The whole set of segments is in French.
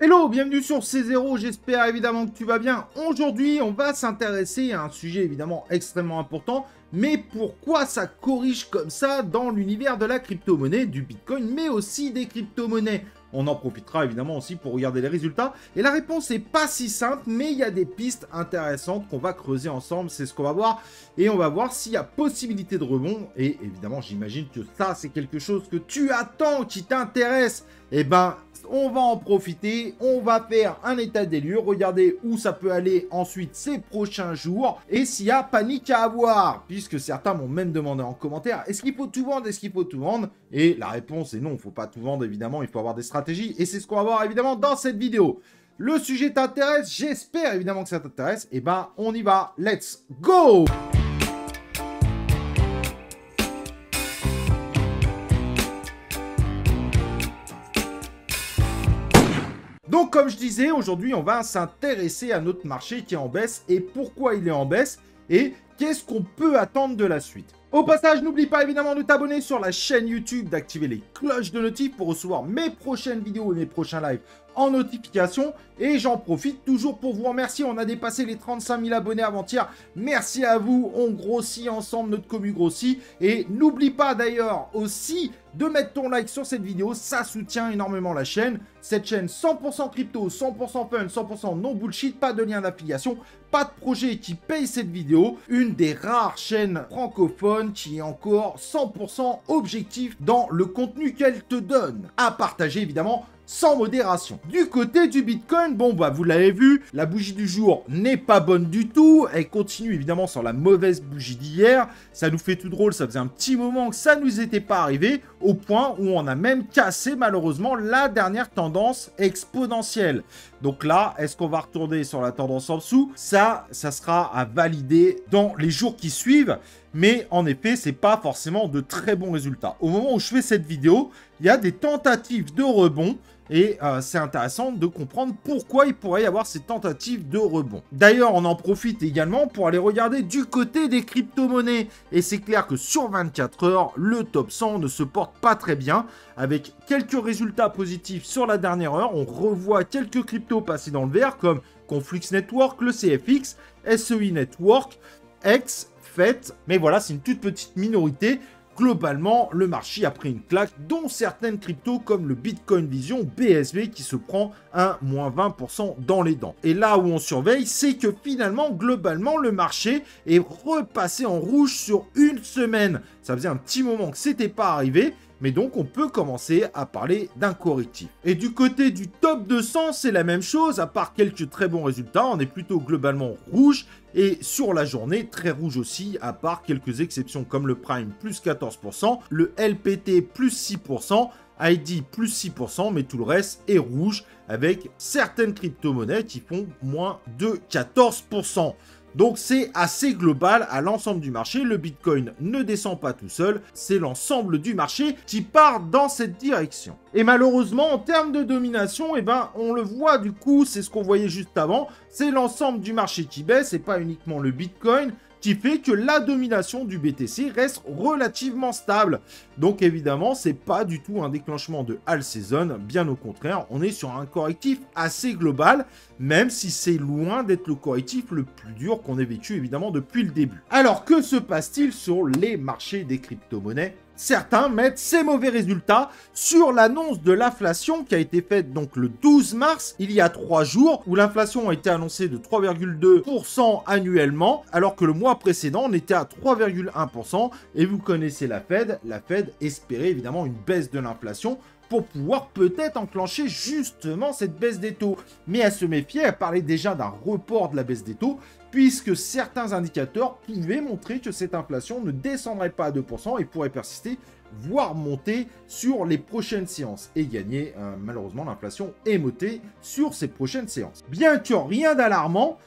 Hello, bienvenue sur C0, j'espère évidemment que tu vas bien. Aujourd'hui, on va s'intéresser à un sujet évidemment extrêmement important, mais pourquoi ça corrige comme ça dans l'univers de la crypto-monnaie, du Bitcoin, mais aussi des crypto-monnaies? On en profitera évidemment aussi pour regarder les résultats. Et la réponse n'est pas si simple, mais il y a des pistes intéressantes qu'on va creuser ensemble, c'est ce qu'on va voir. Et on va voir s'il y a possibilité de rebond. Et évidemment, j'imagine que ça, c'est quelque chose que tu attends, qui t'intéresse. Eh ben, on va en profiter, on va faire un état des lieux, regarder où ça peut aller ensuite ces prochains jours, et s'il y a panique à avoir, puisque certains m'ont même demandé en commentaire, est-ce qu'il faut tout vendre, est-ce qu'il faut tout vendre? Et la réponse est non, il ne faut pas tout vendre évidemment, il faut avoir des stratégies, et c'est ce qu'on va voir évidemment dans cette vidéo. Le sujet t'intéresse, j'espère évidemment que ça t'intéresse, et ben on y va, let's go! Donc comme je disais, aujourd'hui on va s'intéresser à notre marché qui est en baisse et pourquoi il est en baisse et qu'est-ce qu'on peut attendre de la suite. Au passage, n'oublie pas évidemment de t'abonner sur la chaîne YouTube, d'activer les cloches de notif pour recevoir mes prochaines vidéos et mes prochains lives en notification. Et j'en profite toujours pour vous remercier. On a dépassé les 35 000 abonnés avant-hier. Merci à vous. On grossit ensemble, notre commu grossit. Et n'oublie pas d'ailleurs aussi de mettre ton like sur cette vidéo. Ça soutient énormément la chaîne. Cette chaîne 100% crypto, 100% fun, 100% non bullshit. Pas de lien d'affiliation. Pas de projet qui paye cette vidéo. Une des rares chaînes francophones qui est encore 100% objectif dans le contenu qu'elle te donne. À partager évidemment sans modération. Du côté du Bitcoin, bon bah vous l'avez vu, la bougie du jour n'est pas bonne du tout. Elle continue évidemment sur la mauvaise bougie d'hier. Ça nous fait tout drôle, ça faisait un petit moment que ça nous était pas arrivé, au point où on a même cassé malheureusement la dernière tendance exponentielle. Donc là, est-ce qu'on va retourner sur la tendance en dessous? Ça sera à valider dans les jours qui suivent. Mais en effet, c'est pas forcément de très bons résultats. Au moment où je fais cette vidéo, il y a des tentatives de rebond. Et c'est intéressant de comprendre pourquoi il pourrait y avoir ces tentatives de rebond. D'ailleurs, on en profite également pour aller regarder du côté des crypto-monnaies. Et c'est clair que sur 24 heures, le top 100 ne se porte pas très bien. Avec quelques résultats positifs sur la dernière heure, on revoit quelques cryptos passer dans le vert comme Conflux Network, le CFX, SEI Network, X, FET. Mais voilà, c'est une toute petite minorité. Globalement, le marché a pris une claque, dont certaines cryptos comme le Bitcoin Vision BSV qui se prend un moins 20% dans les dents. Et là où on surveille, c'est que finalement, globalement, le marché est repassé en rouge sur une semaine. Ça faisait un petit moment que c'était pas arrivé. Mais donc, on peut commencer à parler d'un correctif. Et du côté du top 200, c'est la même chose, à part quelques très bons résultats. On est plutôt globalement rouge. Et sur la journée, très rouge aussi, à part quelques exceptions comme le Prime plus 14%, le LPT plus 6%, ID plus 6%, mais tout le reste est rouge, avec certaines crypto-monnaies qui font moins de 14%. Donc c'est assez global à l'ensemble du marché. Le Bitcoin ne descend pas tout seul. C'est l'ensemble du marché qui part dans cette direction. Et malheureusement, en termes de domination, eh ben, on le voit du coup, c'est ce qu'on voyait juste avant. C'est l'ensemble du marché qui baisse et pas uniquement le Bitcoin, qui fait que la domination du BTC reste relativement stable. Donc évidemment, c'est pas du tout un déclenchement de all season, bien au contraire, on est sur un correctif assez global, même si c'est loin d'être le correctif le plus dur qu'on ait vécu évidemment depuis le début. Alors que se passe-t-il sur les marchés des crypto-monnaies ? Certains mettent ces mauvais résultats sur l'annonce de l'inflation qui a été faite donc le 12 mars, il y a 3 jours, où l'inflation a été annoncée de 3,2% annuellement, alors que le mois précédent, on était à 3,1%. Et vous connaissez la Fed espérait évidemment une baisse de l'inflation pour pouvoir peut-être enclencher justement cette baisse des taux. Mais à se méfier, elle parlait déjà d'un report de la baisse des taux, puisque certains indicateurs pouvaient montrer que cette inflation ne descendrait pas à 2% et pourrait persister, voire monter sur les prochaines séances et gagner malheureusement l'inflation est montée sur ces prochaines séances. Bien que rien d'alarmant,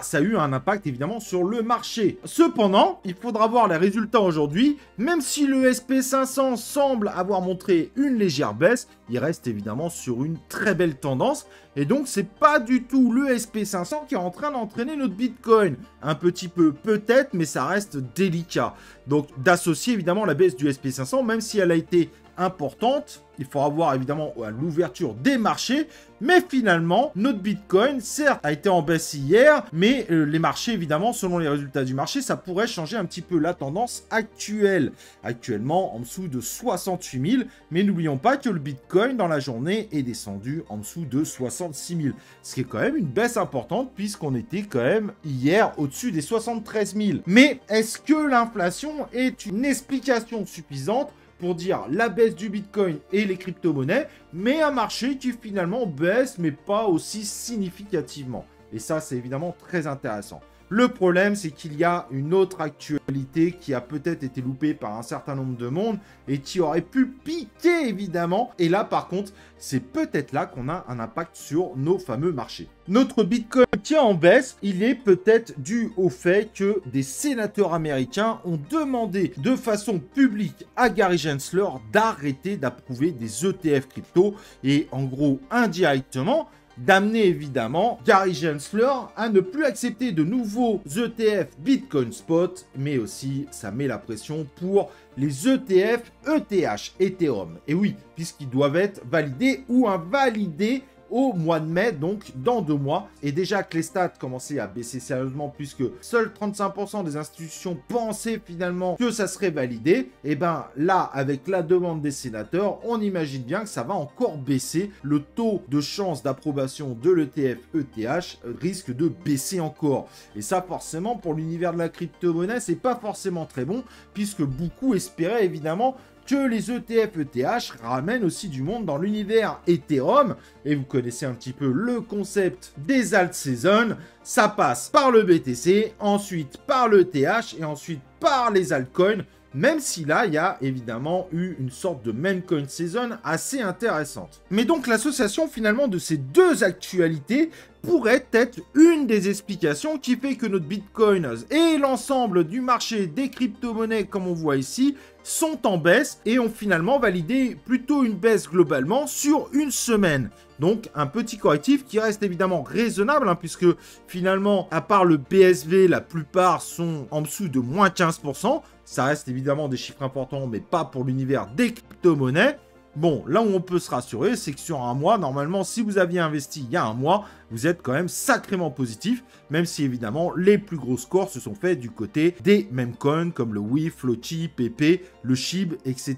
ça a eu un impact évidemment sur le marché. Cependant, il faudra voir les résultats aujourd'hui. Même si le SP500 semble avoir montré une légère baisse, il reste évidemment sur une très belle tendance. Et donc, c'est pas du tout le SP500 qui est en train d'entraîner notre Bitcoin. Un petit peu peut-être, mais ça reste délicat. Donc, d'associer évidemment la baisse du SP500, même si elle a été importante. Il faudra voir évidemment à l'ouverture des marchés. Mais finalement, notre Bitcoin, certes, a été en baisse hier, mais les marchés, évidemment, selon les résultats du marché, ça pourrait changer un petit peu la tendance actuelle. Actuellement, en dessous de 68 000. Mais n'oublions pas que le Bitcoin, dans la journée, est descendu en dessous de 66 000. Ce qui est quand même une baisse importante, puisqu'on était quand même hier au-dessus des 73 000. Mais est-ce que l'inflation est une explication suffisante pour dire la baisse du Bitcoin et les crypto-monnaies, mais un marché qui finalement baisse, mais pas aussi significativement. Et ça, c'est évidemment très intéressant. Le problème, c'est qu'il y a une autre actualité qui a peut-être été loupée par un certain nombre de monde et qui aurait pu piquer, évidemment. Et là, par contre, c'est peut-être là qu'on a un impact sur nos fameux marchés. Notre Bitcoin qui est en baisse, il est peut-être dû au fait que des sénateurs américains ont demandé de façon publique à Gary Gensler d'arrêter d'approuver des ETF crypto et en gros, indirectement, d'amener évidemment Gary Gensler à ne plus accepter de nouveaux ETF Bitcoin Spot, mais aussi ça met la pression pour les ETF ETH, Ethereum. Et oui, puisqu'ils doivent être validés ou invalidés au mois de mai, donc dans 2 mois. Et déjà que les stats commençaient à baisser sérieusement, puisque seuls 35% des institutions pensaient finalement que ça serait validé, et ben là, avec la demande des sénateurs, on imagine bien que ça va encore baisser. Le taux de chance d'approbation de l'ETF ETH risque de baisser encore. Et ça, forcément, pour l'univers de la crypto-monnaie, c'est pas forcément très bon, puisque beaucoup espéraient évidemment que les ETF ETH ramènent aussi du monde dans l'univers Ethereum. Et vous connaissez un petit peu le concept des alt season. Ça passe par le BTC, ensuite par l'ETH et ensuite par les altcoins. Même si là, il y a évidemment eu une sorte de meme coin season assez intéressante. Mais donc l'association finalement de ces deux actualités pourrait être une des explications qui fait que notre Bitcoin et l'ensemble du marché des crypto-monnaies, comme on voit ici, sont en baisse et ont finalement validé plutôt une baisse globalement sur une semaine. Donc un petit correctif qui reste évidemment raisonnable, puisque finalement, à part le BSV, la plupart sont en dessous de moins 15%. Ça reste évidemment des chiffres importants, mais pas pour l'univers des crypto-monnaies. Bon, là où on peut se rassurer, c'est que sur un mois, normalement, si vous aviez investi il y a un mois, vous êtes quand même sacrément positif, même si évidemment, les plus gros scores se sont faits du côté des mêmes coins, comme le WIF, Flochi, PP, le SHIB, etc.,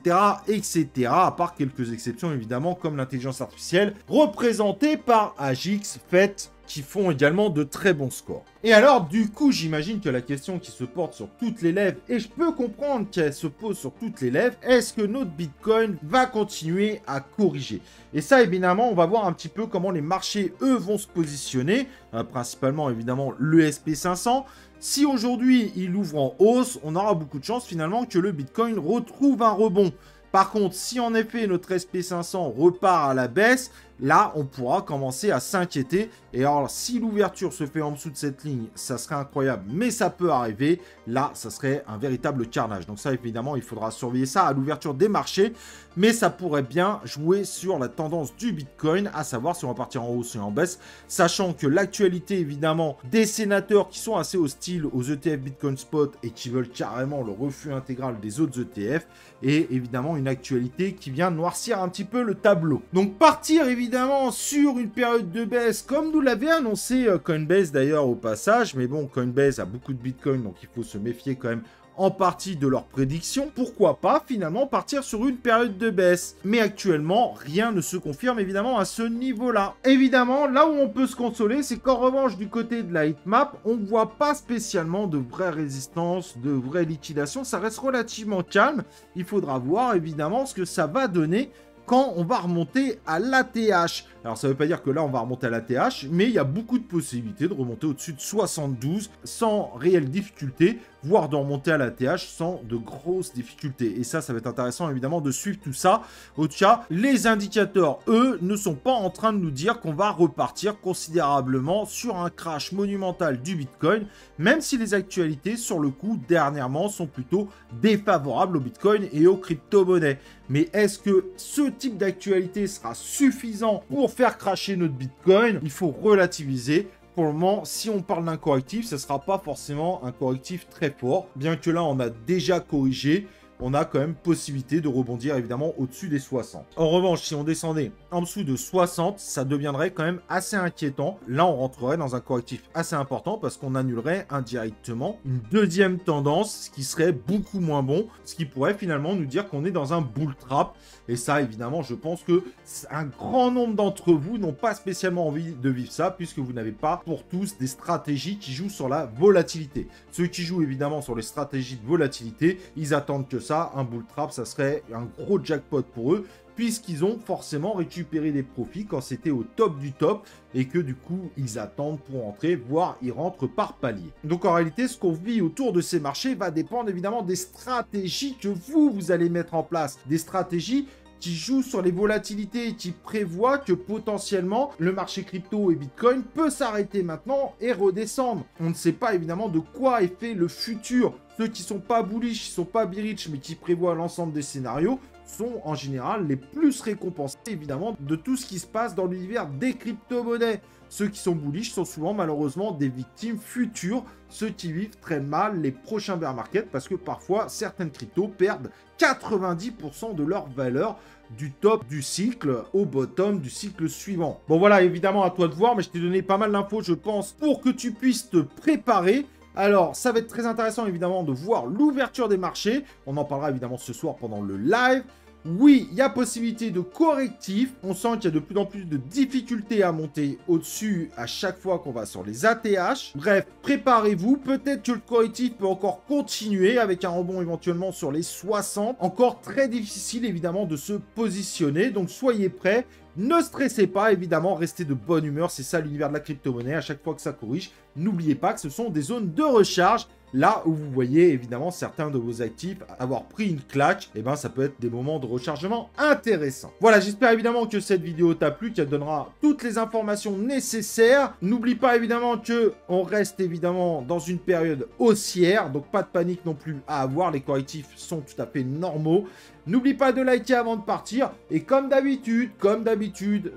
etc., à part quelques exceptions, évidemment, comme l'intelligence artificielle, représentée par Agix, FET, qui font également de très bons scores. Et alors, du coup, j'imagine que la question qui se porte sur toutes les lèvres, et je peux comprendre qu'elle se pose sur toutes les lèvres, est-ce que notre Bitcoin va continuer à corriger? Et ça, évidemment, on va voir un petit peu comment les marchés, eux, vont se positionner, principalement, évidemment, le SP500. Si aujourd'hui, il ouvre en hausse, on aura beaucoup de chances, finalement, que le Bitcoin retrouve un rebond. Par contre, si en effet notre SP500 repart à la baisse, là, on pourra commencer à s'inquiéter. Et alors, si l'ouverture se fait en dessous de cette ligne, ça serait incroyable, mais ça peut arriver. Là, ça serait un véritable carnage. Donc ça, évidemment, il faudra surveiller ça à l'ouverture des marchés. Mais ça pourrait bien jouer sur la tendance du Bitcoin, à savoir si on va partir en hausse ou en baisse. Sachant que l'actualité, évidemment, des sénateurs qui sont assez hostiles aux ETF Bitcoin Spot et qui veulent carrément le refus intégral des autres ETF. Et évidemment, une actualité qui vient noircir un petit peu le tableau. Donc partir, évidemment, sur une période de baisse, comme nous l'avait annoncé Coinbase d'ailleurs au passage. Mais bon, Coinbase a beaucoup de Bitcoin, donc il faut se méfier quand même en partie de leurs prédictions. Pourquoi pas finalement partir sur une période de baisse? Mais actuellement, rien ne se confirme évidemment à ce niveau-là. Évidemment, là où on peut se consoler, c'est qu'en revanche, du côté de la heatmap, on ne voit pas spécialement de vraies résistances, de vraies liquidations. Ça reste relativement calme. Il faudra voir évidemment ce que ça va donner quand on va remonter à l'ATH. Alors ça ne veut pas dire que là on va remonter à l'ATH, mais il y a beaucoup de possibilités de remonter au-dessus de 72 sans réelle difficulté, voire de remonter à l'ATH sans de grosses difficultés. Et ça va être intéressant évidemment de suivre tout ça. Au cas, les indicateurs, eux, ne sont pas en train de nous dire qu'on va repartir considérablement sur un crash monumental du Bitcoin, même si les actualités sur le coup dernièrement sont plutôt défavorables au Bitcoin et aux crypto-monnaies. Mais est-ce que ce type d'actualité sera suffisant pour faire cracher notre Bitcoin? Il faut relativiser. Pour le moment, si on parle d'un correctif, ce ne sera pas forcément un correctif très fort. Bien que là, on a déjà corrigé. on a quand même possibilité de rebondir évidemment au-dessus des 60. En revanche, si on descendait en dessous de 60, ça deviendrait quand même assez inquiétant. Là, on rentrerait dans un correctif assez important parce qu'on annulerait indirectement une deuxième tendance, ce qui serait beaucoup moins bon, ce qui pourrait finalement nous dire qu'on est dans un bull trap. Et ça, évidemment, je pense que un grand nombre d'entre vous n'ont pas spécialement envie de vivre ça, puisque vous n'avez pas pour tous des stratégies qui jouent sur la volatilité. Ceux qui jouent évidemment sur les stratégies de volatilité, ils attendent que ça, un bull trap, ça serait un gros jackpot pour eux, puisqu'ils ont forcément récupéré des profits quand c'était au top du top, et que du coup, ils attendent pour entrer, voire ils rentrent par palier. Donc en réalité, ce qu'on vit autour de ces marchés va dépendre évidemment des stratégies que vous allez mettre en place, des stratégies qui joue sur les volatilités et qui prévoit que potentiellement le marché crypto et Bitcoin peut s'arrêter maintenant et redescendre. On ne sait pas évidemment de quoi est fait le futur. Ceux qui sont pas bullish, qui sont pas bearish, mais qui prévoient l'ensemble des scénarios sont en général les plus récompensés évidemment de tout ce qui se passe dans l'univers des crypto-monnaies. Ceux qui sont bullish sont souvent malheureusement des victimes futures, ceux qui vivent très mal les prochains bear markets parce que parfois certaines cryptos perdent 90% de leur valeur du top du cycle au bottom du cycle suivant. Bon voilà, évidemment à toi de voir, mais je t'ai donné pas mal d'infos je pense pour que tu puisses te préparer. Alors, ça va être très intéressant évidemment de voir l'ouverture des marchés. On en parlera évidemment ce soir pendant le live. Oui, il y a possibilité de correctif. On sent qu'il y a de plus en plus de difficultés à monter au-dessus à chaque fois qu'on va sur les ATH. Bref, préparez-vous. Peut-être que le correctif peut encore continuer avec un rebond éventuellement sur les 60. Encore très difficile évidemment de se positionner. Donc soyez prêts. Ne stressez pas, évidemment, restez de bonne humeur. C'est ça l'univers de la crypto-monnaie. À chaque fois que ça corrige, n'oubliez pas que ce sont des zones de recharge. Là où vous voyez évidemment certains de vos actifs avoir pris une claque, et ben ça peut être des moments de rechargement intéressants. Voilà, j'espère évidemment que cette vidéo t'a plu, qu'elle donnera toutes les informations nécessaires. N'oublie pas évidemment que on reste évidemment dans une période haussière, donc pas de panique non plus à avoir. Les correctifs sont tout à fait normaux. N'oublie pas de liker avant de partir. Et comme d'habitude,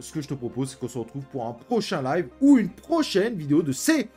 ce que je te propose, c'est qu'on se retrouve pour un prochain live ou une prochaine vidéo de C0.